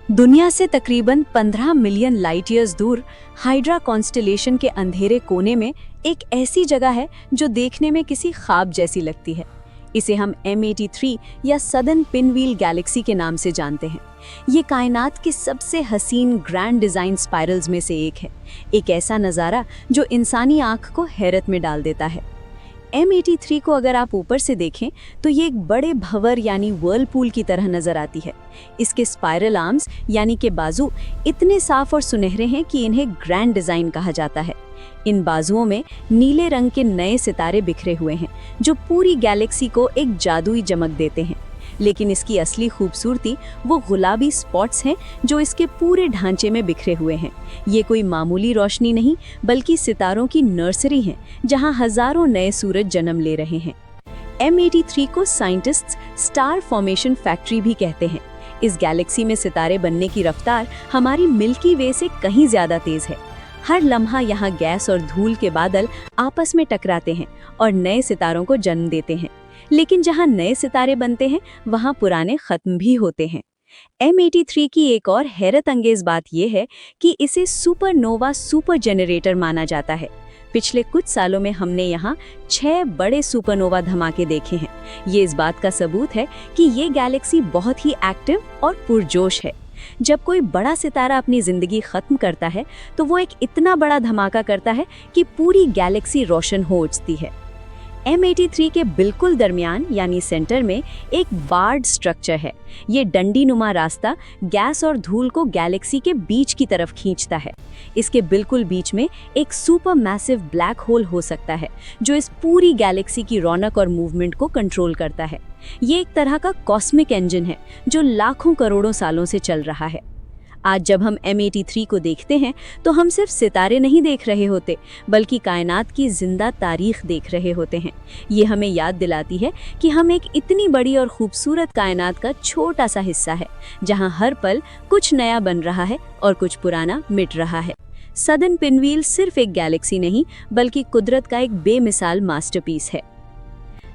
दुनिया से तकरीबन 15 मिलियन लाइट ईयर्स दूर हाइड्रा कॉन्स्टेलेशन के अंधेरे कोने में एक ऐसी जगह है जो देखने में किसी ख्वाब जैसी लगती है। इसे हम M83 या सदर्न पिनव्हील गैलेक्सी के नाम से जानते हैं। ये कायनात की सबसे हसीन ग्रैंड डिज़ाइन स्पाइरल्स में से एक है, एक ऐसा नज़ारा जो इंसानी आँख को हैरत में डाल देता है। M83 को अगर आप ऊपर से देखें तो ये एक बड़े भंवर यानी व्हर्लपूल की तरह नजर आती है। इसके स्पाइरल आर्म्स यानी के बाजू इतने साफ और सुनहरे हैं कि इन्हें ग्रैंड डिज़ाइन कहा जाता है। इन बाजुओं में नीले रंग के नए सितारे बिखरे हुए हैं जो पूरी गैलेक्सी को एक जादुई चमक देते हैं। लेकिन इसकी असली खूबसूरती वो गुलाबी स्पॉट्स हैं जो इसके पूरे ढांचे में बिखरे हुए हैं। ये कोई मामूली रोशनी नहीं बल्कि सितारों की नर्सरी है जहां हजारों नए सूरज जन्म ले रहे हैं। M83 को साइंटिस्ट्स स्टार फॉर्मेशन फैक्ट्री भी कहते हैं। इस गैलेक्सी में सितारे बनने की रफ्तार हमारी मिल्की वे से कहीं ज्यादा तेज है। हर लम्हा यहाँ गैस और धूल के बादल आपस में टकराते हैं और नए सितारों को जन्म देते हैं। लेकिन जहाँ नए सितारे बनते हैं वहाँ पुराने खत्म भी होते हैं। M83 की एक और हैरत अंगेज बात यह है कि इसे सुपरनोवा सुपर जेनरेटर माना जाता है। पिछले कुछ सालों में हमने यहाँ 6 बड़े सुपरनोवा धमाके देखे हैं। ये इस बात का सबूत है कि ये गैलेक्सी बहुत ही एक्टिव और पुरजोश है। जब कोई बड़ा सितारा अपनी जिंदगी खत्म करता है तो वो एक इतना बड़ा धमाका करता है कि पूरी गैलेक्सी रोशन हो उठती है। M83 के बिल्कुल दरमियान यानी सेंटर में एक बार्ड स्ट्रक्चर है। ये डंडी नुमा रास्ता गैस और धूल को गैलेक्सी के बीच की तरफ खींचता है। इसके बिल्कुल बीच में एक सुपर मैसिव ब्लैक होल हो सकता है जो इस पूरी गैलेक्सी की रौनक और मूवमेंट को कंट्रोल करता है। ये एक तरह का कॉस्मिक इंजन है जो लाखों करोड़ों सालों से चल रहा है। आज जब हम M83 को देखते हैं तो हम सिर्फ सितारे नहीं देख रहे होते बल्कि कायनात की जिंदा तारीख देख रहे होते हैं। ये हमें याद दिलाती है कि हम एक इतनी बड़ी और खूबसूरत कायनात का छोटा सा हिस्सा है जहां हर पल कुछ नया बन रहा है और कुछ पुराना मिट रहा है। सदर्न पिनव्हील सिर्फ एक गैलेक्सी नहीं बल्कि कुदरत का एक बेमिसाल मास्टरपीस है।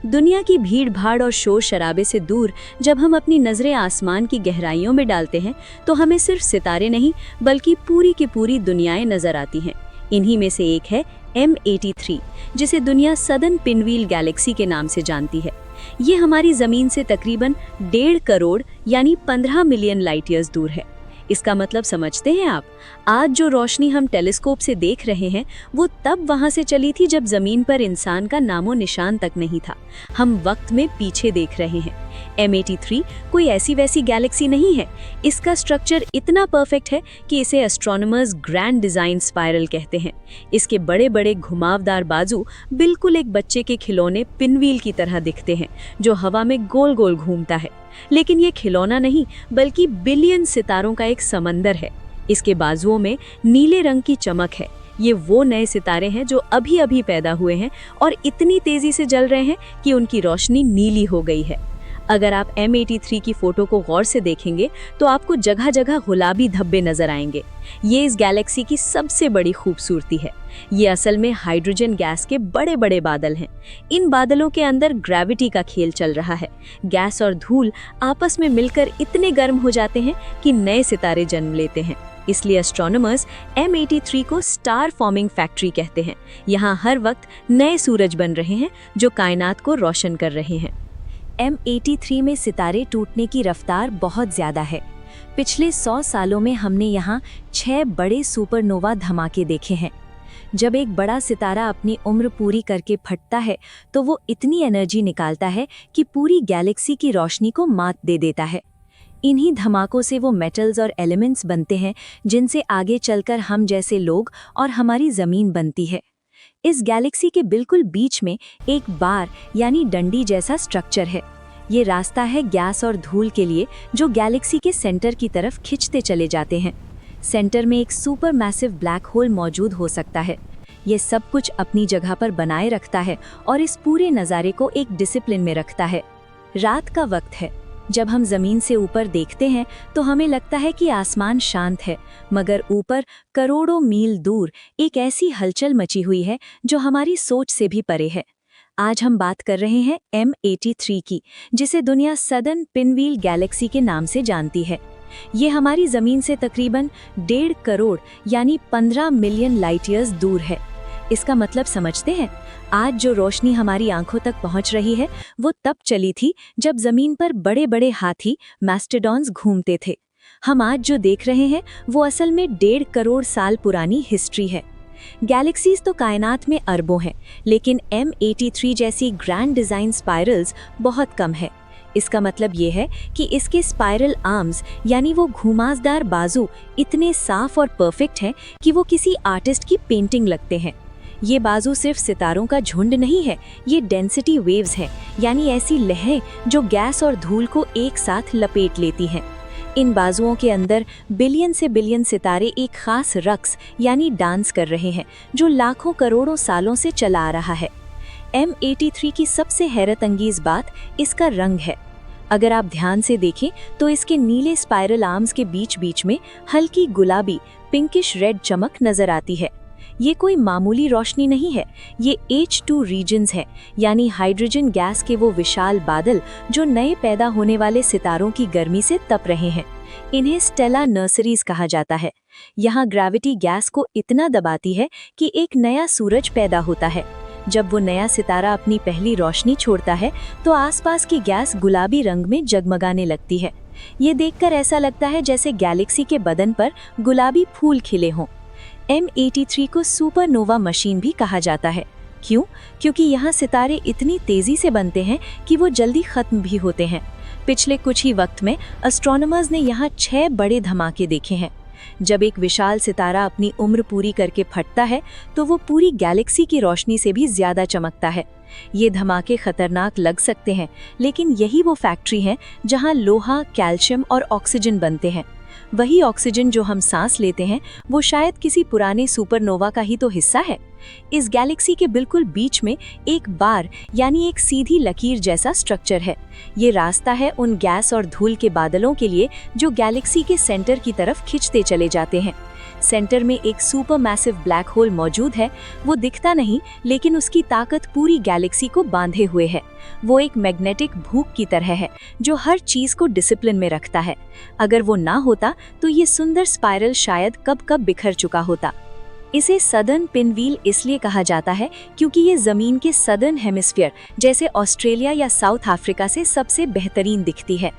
दुनिया की भीड़ भाड़ और शोर शराबे से दूर जब हम अपनी नज़रें आसमान की गहराइयों में डालते हैं तो हमें सिर्फ सितारे नहीं बल्कि पूरी की पूरी दुनियाएं नजर आती हैं। इन्हीं में से एक है M83 जिसे दुनिया सदर्न पिनव्हील गैलेक्सी के नाम से जानती है। ये हमारी ज़मीन से तकरीबन 1.5 करोड़ यानी 15 मिलियन लाइट ईयर्स दूर है। इसका मतलब समझते हैं आप? आज जो रोशनी हम टेलीस्कोप से देख रहे हैं वो तब वहां से चली थी जब जमीन पर इंसान का नामो निशान तक नहीं था। हम वक्त में पीछे देख रहे हैं। M83 कोई ऐसी वैसी गैलेक्सी नहीं है। इसका स्ट्रक्चर इतना परफेक्ट है कि इसे एस्ट्रोनॉमर्स ग्रैंड डिज़ाइन स्पाइरल कहते हैं। इसके बड़े बड़े घुमावदार बाजू बिल्कुल एक बच्चे के खिलौने पिनव्हील की तरह दिखते हैं जो हवा में गोल गोल घूमता है। लेकिन ये खिलौना नहीं बल्कि बिलियन सितारों का एक समंदर है। इसके बाजुओं में नीले रंग की चमक है। ये वो नए सितारे हैं जो अभी अभी पैदा हुए हैं और इतनी तेजी से जल रहे हैं कि उनकी रोशनी नीली हो गई है। अगर आप M83 की फोटो को गौर से देखेंगे तो आपको जगह जगह गुलाबी धब्बे नजर आएंगे। ये इस गैलेक्सी की सबसे बड़ी खूबसूरती है। ये असल में हाइड्रोजन गैस के बड़े बड़े बादल हैं। इन बादलों के अंदर ग्रेविटी का खेल चल रहा है। गैस और धूल आपस में मिलकर इतने गर्म हो जाते हैं कि नए सितारे जन्म लेते हैं। इसलिए एस्ट्रोनॉमर्स M83 को स्टार फॉर्मिंग फैक्ट्री कहते हैं। यहाँ हर वक्त नए सूरज बन रहे हैं जो कायनात को रोशन कर रहे हैं। M83 में सितारे टूटने की रफ्तार बहुत ज़्यादा है। पिछले 100 सालों में हमने यहाँ 6 बड़े सुपरनोवा धमाके देखे हैं। जब एक बड़ा सितारा अपनी उम्र पूरी करके फटता है तो वो इतनी एनर्जी निकालता है कि पूरी गैलेक्सी की रोशनी को मात दे देता है। इन्हीं धमाकों से वो मेटल्स और एलिमेंट्स बनते हैं जिनसे आगे चलकर हम जैसे लोग और हमारी ज़मीन बनती है। इस गैलेक्सी के बिल्कुल बीच में एक बार यानी डंडी जैसा स्ट्रक्चर है। ये रास्ता है गैस और धूल के लिए जो गैलेक्सी के सेंटर की तरफ खिंचते चले जाते हैं। सेंटर में एक सुपर मैसिव ब्लैक होल मौजूद हो सकता है। ये सब कुछ अपनी जगह पर बनाए रखता है और इस पूरे नज़ारे को एक डिसिप्लिन में रखता है। रात का वक्त है। जब हम ज़मीन से ऊपर देखते हैं तो हमें लगता है कि आसमान शांत है, मगर ऊपर करोड़ों मील दूर एक ऐसी हलचल मची हुई है जो हमारी सोच से भी परे है। आज हम बात कर रहे हैं M83 की, जिसे दुनिया सदर्न पिनव्हील गैलेक्सी के नाम से जानती है। ये हमारी ज़मीन से तकरीबन 1.5 करोड़ यानी 15 मिलियन लाइट ईयर्स दूर है। इसका मतलब समझते हैं? आज जो रोशनी हमारी आंखों तक पहुंच रही है वो तब चली थी जब ज़मीन पर बड़े बड़े हाथी मैस्टोडॉन्स घूमते थे। हम आज जो देख रहे हैं वो असल में 1.5 करोड़ साल पुरानी हिस्ट्री है। गैलेक्सीज तो कायनात में अरबों हैं, लेकिन M83 जैसी ग्रैंड डिज़ाइन स्पाइरल्स बहुत कम है। इसका मतलब ये है कि इसके स्पाइरल आर्म्स यानी वो घुमावदार बाजू इतने साफ और परफेक्ट हैं कि वो किसी आर्टिस्ट की पेंटिंग लगते हैं। ये बाजू सिर्फ सितारों का झुंड नहीं है, ये डेंसिटी वेव्स है, यानी ऐसी लहरें जो गैस और धूल को एक साथ लपेट लेती हैं। इन बाजुओं के अंदर बिलियन से बिलियन सितारे एक खास रक्स यानी डांस कर रहे हैं जो लाखों करोड़ों सालों से चला आ रहा है। M83 की सबसे हैरत अंगेज बात इसका रंग है। अगर आप ध्यान से देखें तो इसके नीले स्पाइरल आर्म्स के बीच बीच में हल्की गुलाबी पिंकिश रेड चमक नजर आती है। ये कोई मामूली रोशनी नहीं है, ये H2 रीजन्स है, यानी हाइड्रोजन गैस के वो विशाल बादल जो नए पैदा होने वाले सितारों की गर्मी से तप रहे हैं। इन्हें स्टेला नर्सरीज कहा जाता है। यहाँ ग्रेविटी गैस को इतना दबाती है कि एक नया सूरज पैदा होता है। जब वो नया सितारा अपनी पहली रोशनी छोड़ता है तो आसपास की गैस गुलाबी रंग में जगमगाने लगती है। ये देखकर ऐसा लगता है जैसे गैलेक्सी के बदन पर गुलाबी फूल खिले हों। M83 को सुपरनोवा मशीन भी कहा जाता है। क्यों? क्योंकि यहाँ सितारे इतनी तेजी से बनते हैं कि वो जल्दी खत्म भी होते हैं। पिछले कुछ ही वक्त में एस्ट्रोनॉमर्स ने यहाँ 6 बड़े धमाके देखे हैं। जब एक विशाल सितारा अपनी उम्र पूरी करके फटता है तो वो पूरी गैलेक्सी की रोशनी से भी ज्यादा चमकता है। ये धमाके खतरनाक लग सकते हैं, लेकिन यही वो फैक्ट्री है जहाँ लोहा, कैल्शियम और ऑक्सीजन बनते हैं। वही ऑक्सीजन जो हम सांस लेते हैं वो शायद किसी पुराने सुपरनोवा का ही तो हिस्सा है। इस गैलेक्सी के बिल्कुल बीच में एक बार यानी एक सीधी लकीर जैसा स्ट्रक्चर है। ये रास्ता है उन गैस और धूल के बादलों के लिए जो गैलेक्सी के सेंटर की तरफ खिंचते चले जाते हैं। सेंटर में एक सुपर मैसिव ब्लैक होल मौजूद है। वो दिखता नहीं, लेकिन उसकी ताकत पूरी गैलेक्सी को बांधे हुए है। वो एक मैग्नेटिक भूख की तरह है जो हर चीज को डिसिप्लिन में रखता है। अगर वो ना होता तो ये सुंदर स्पाइरल शायद कब बिखर चुका होता। इसे सदर्न पिनव्हील इसलिए कहा जाता है क्योंकि ये जमीन के सदर्न हेमिस्फीयर जैसे ऑस्ट्रेलिया या साउथ अफ्रीका से सबसे बेहतरीन दिखती है।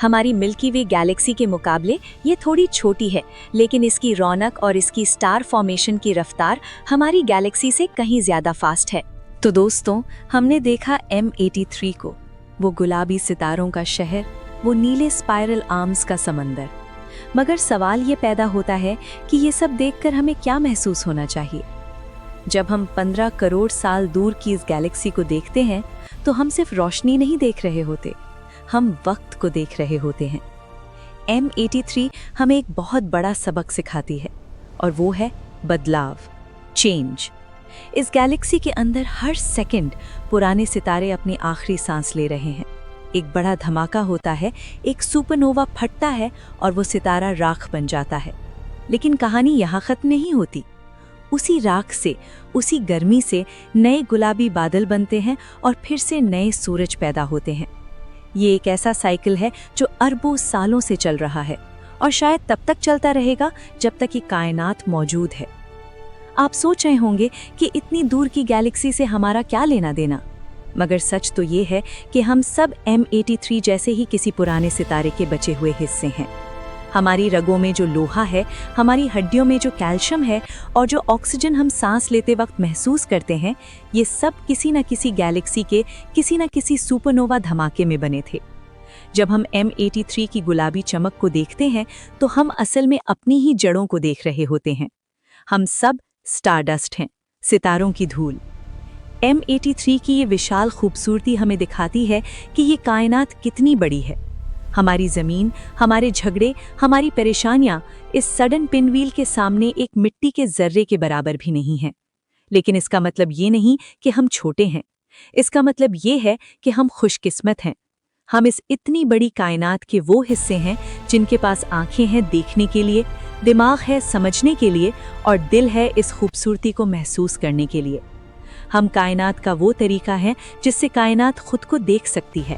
हमारी मिल्की वे गैलेक्सी के मुकाबले ये थोड़ी छोटी है, लेकिन इसकी रौनक और इसकी स्टार फॉर्मेशन की रफ्तार हमारी गैलेक्सी से कहीं ज्यादा फास्ट है। तो दोस्तों, हमने देखा M83 को, वो गुलाबी सितारों का शहर, वो नीले स्पाइरल आर्म्स का समंदर। मगर सवाल ये पैदा होता है कि ये सब देखकर हमें क्या महसूस होना चाहिए? जब हम 15 करोड़ साल दूर की इस गैलेक्सी को देखते हैं तो हम सिर्फ रोशनी नहीं देख रहे होते, हम वक्त को देख रहे होते हैं। M83 हमें एक बहुत बड़ा सबक सिखाती है और वो है बदलाव, चेंज। इस गैलेक्सी के अंदर हर सेकंड पुराने सितारे अपनी आखिरी सांस ले रहे हैं। एक बड़ा धमाका होता है, एक सुपरनोवा फटता है और वो सितारा राख बन जाता है। लेकिन कहानी यहाँ खत्म नहीं होती। उसी राख से, उसी गर्मी से नए गुलाबी बादल बनते हैं और फिर से नए सूरज पैदा होते हैं। ये एक ऐसा साइकिल है जो अरबों सालों से चल रहा है और शायद तब तक चलता रहेगा जब तक ये कायनात मौजूद है। आप सोच रहे होंगे कि इतनी दूर की गैलेक्सी से हमारा क्या लेना देना, मगर सच तो ये है कि हम सब M83 जैसे ही किसी पुराने सितारे के बचे हुए हिस्से हैं। हमारी रगों में जो लोहा है, हमारी हड्डियों में जो कैल्शियम है और जो ऑक्सीजन हम सांस लेते वक्त महसूस करते हैं, ये सब किसी न किसी गैलेक्सी के किसी न किसी सुपरनोवा धमाके में बने थे। जब हम M83 की गुलाबी चमक को देखते हैं तो हम असल में अपनी ही जड़ों को देख रहे होते हैं। हम सब स्टारडस्ट हैं, सितारों की धूल। M83 की ये विशाल खूबसूरती हमें दिखाती है कि ये कायनात कितनी बड़ी है। हमारी ज़मीन, हमारे झगड़े, हमारी परेशानियां इस सडन पिनव्हील के सामने एक मिट्टी के जर्रे के बराबर भी नहीं हैं। लेकिन इसका मतलब ये नहीं कि हम छोटे हैं। इसका मतलब ये है कि हम खुशकिस्मत हैं। हम इस इतनी बड़ी कायनात के वो हिस्से हैं जिनके पास आंखें हैं देखने के लिए, दिमाग है समझने के लिए और दिल है इस खूबसूरती को महसूस करने के लिए। हम कायनात का वो तरीका है जिससे कायनात खुद को देख सकती है।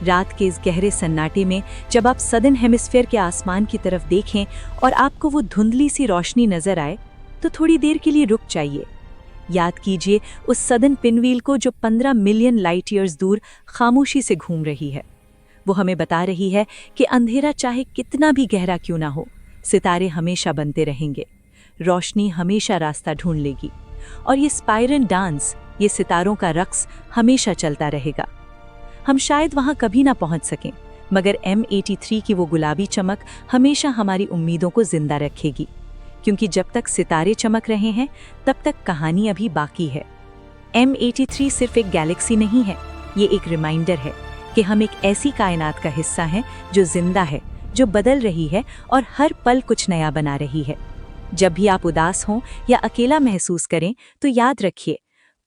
रात के इस गहरे सन्नाटे में जब आप सदर्न हेमिस्फीयर के आसमान की तरफ देखें और आपको वो धुंधली सी रोशनी नजर आए तो थोड़ी देर के लिए रुक जाइए। याद कीजिए उस सदर्न पिनव्हील को जो 15 मिलियन लाइट ईयर्स दूर खामोशी से घूम रही है। वो हमें बता रही है कि अंधेरा चाहे कितना भी गहरा क्यों ना हो, सितारे हमेशा बनते रहेंगे, रोशनी हमेशा रास्ता ढूंढ लेगी और ये स्पाइरल डांस, ये सितारों का रक्स हमेशा चलता रहेगा। हम शायद वहां कभी ना पहुंच सकें, मगर M83 की वो गुलाबी चमक हमेशा हमारी उम्मीदों को जिंदा रखेगी, क्योंकि जब तक सितारे चमक रहे हैं तब तक कहानी अभी बाकी है। M83 सिर्फ एक गैलेक्सी नहीं है, ये एक रिमाइंडर है कि हम एक ऐसी कायनात का हिस्सा हैं जो जिंदा है, जो बदल रही है और हर पल कुछ नया बना रही है। जब भी आप उदास हों या अकेला महसूस करें तो याद रखिए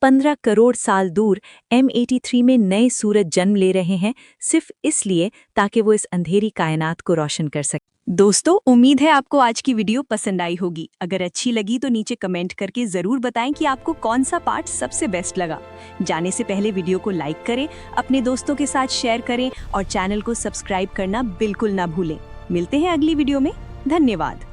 15 करोड़ साल दूर M83 में नए सूरज जन्म ले रहे हैं, सिर्फ इसलिए ताकि वो इस अंधेरी कायनात को रोशन कर सके। दोस्तों, उम्मीद है आपको आज की वीडियो पसंद आई होगी। अगर अच्छी लगी तो नीचे कमेंट करके जरूर बताएं कि आपको कौन सा पार्ट सबसे बेस्ट लगा। जाने से पहले वीडियो को लाइक करें, अपने दोस्तों के साथ शेयर करें और चैनल को सब्सक्राइब करना बिल्कुल ना भूलें। मिलते हैं अगली वीडियो में। धन्यवाद।